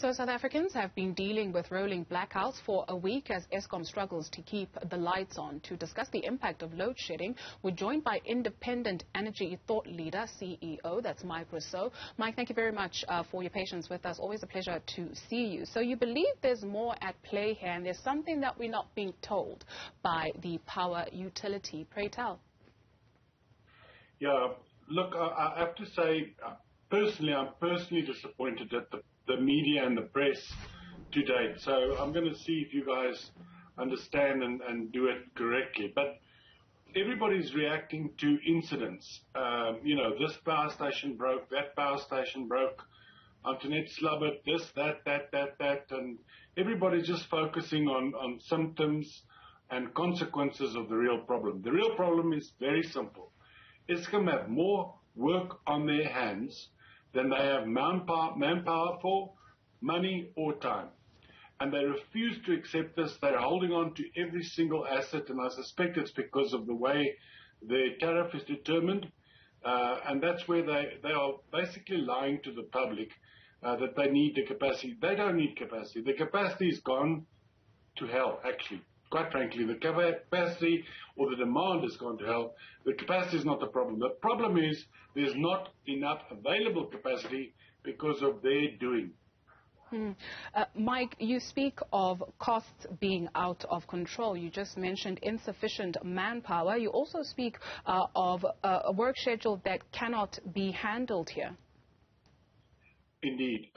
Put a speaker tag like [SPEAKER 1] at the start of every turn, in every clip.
[SPEAKER 1] So South Africans have been dealing with rolling blackouts for a week as Eskom struggles to keep the lights on. To discuss the impact of load shedding, we're joined by independent energy thought leader, CEO, that's Mike Rossouw. Mike, thank you very much for your patience with us. Always a pleasure to see you. So you believe there's more at play here and there's something that we're not being told by the power utility. Pray tell.
[SPEAKER 2] Yeah, look, I have to say, I'm personally disappointed at the media and the press to date. So I'm going to see if you guys understand and do it correctly. But everybody's reacting to incidents. This power station broke, that power station broke, Antoinette slubbered, this, that, and everybody's just focusing on symptoms and consequences of the real problem. The real problem is very simple. Eskom have more work on their hands than they have manpower for, money or time. And they refuse to accept this. They're holding on to every single asset, and I suspect it's because of the way their tariff is determined. And that's where they are basically lying to the public that they need the capacity. They don't need capacity. The capacity is gone to hell, actually. Quite frankly, the capacity or the demand has gone to hell. The capacity is not the problem. The problem is there's not enough available capacity because of their doing.
[SPEAKER 1] Mike, you speak of costs being out of control. You just mentioned insufficient manpower. You also speak of a work schedule that cannot be handled here.
[SPEAKER 2] Indeed.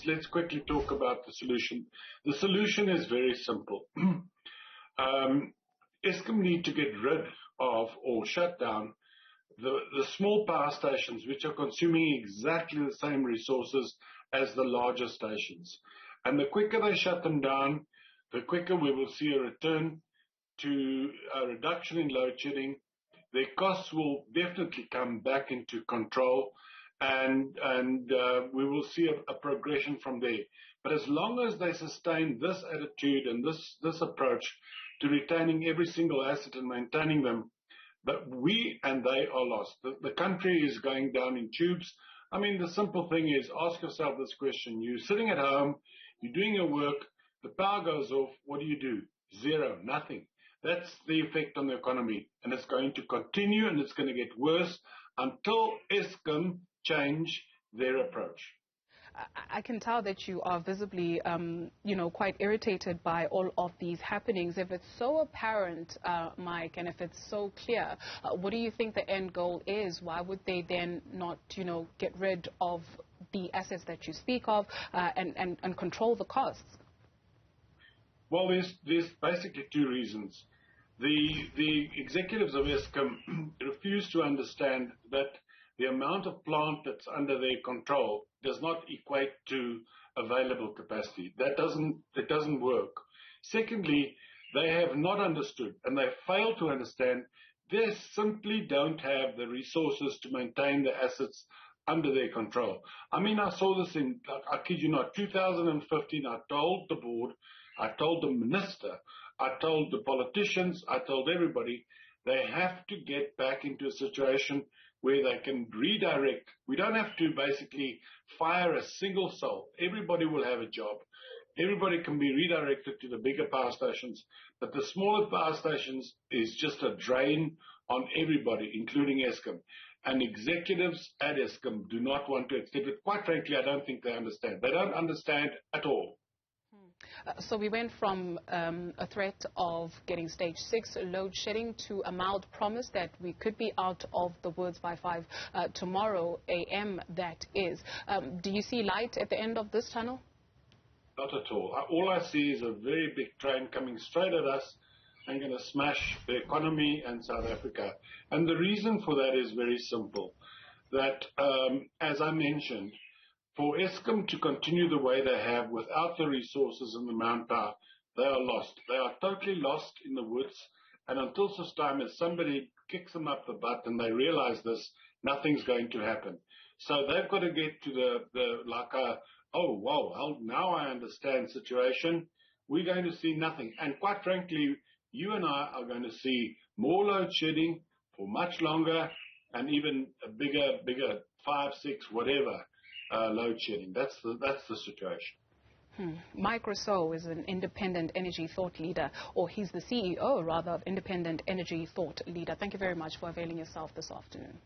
[SPEAKER 2] Let's quickly talk about the solution. The solution is very simple. Eskom need to get rid of or shut down the small power stations which are consuming exactly the same resources as the larger stations. And the quicker they shut them down, the quicker we will see a return to a reduction in load shedding. Their costs will definitely come back into control, and we will see a progression from there. But as long as they sustain this attitude and this approach to retaining every single asset and maintaining them, but we and they are lost. The country is going down in tubes. I mean, the simple thing is, ask yourself this question. You're sitting at home, you're doing your work, the power goes off, what do? Zero, nothing. That's the effect on the economy, and it's going to continue, and it's going to get worse until Eskom change their approach.
[SPEAKER 1] I can tell that you are visibly, quite irritated by all of these happenings. If it's so apparent, Mike, and if it's so clear, what do you think the end goal is? Why would they then not, get rid of the assets that you speak of and control the costs?
[SPEAKER 2] Well, there's basically two reasons. The executives of Eskom refuse to understand that the amount of plant that's under their control does not equate to available capacity. It doesn't work. Secondly, they have not understood, and they fail to understand, they simply don't have the resources to maintain the assets under their control. I mean, I saw this in, I kid you not, 2015, I told the board, I told the minister, I told the politicians, I told everybody, they have to get back into a situation where they can redirect. We don't have to basically fire a single soul. Everybody will have a job. Everybody can be redirected to the bigger power stations. But the smaller power stations is just a drain on everybody, including Eskom. And executives at Eskom do not want to accept it. Quite frankly, I don't think they understand. They don't understand at all.
[SPEAKER 1] So we went from a threat of getting stage 6 load shedding to a mild promise that we could be out of the woods by 5 tomorrow a.m. that is. Do you see light at the end of this tunnel?
[SPEAKER 2] Not at all. All I see is a very big train coming straight at us and going to smash the economy and South Africa. And the reason for that is very simple. That, as I mentioned, for Eskom to continue the way they have without the resources and the manpower, they are lost. They are totally lost in the woods. And until such time as somebody kicks them up the butt and they realize this, nothing's going to happen. So they've got to get to now I understand situation. We're going to see nothing. And quite frankly, you and I are going to see more load shedding for much longer and even a bigger 5, 6, whatever. load shedding. That's the situation.
[SPEAKER 1] Mike Rossouw is an independent energy thought leader, or he's the CEO, rather, of Independent Energy Thought Leader. Thank you very much for availing yourself this afternoon.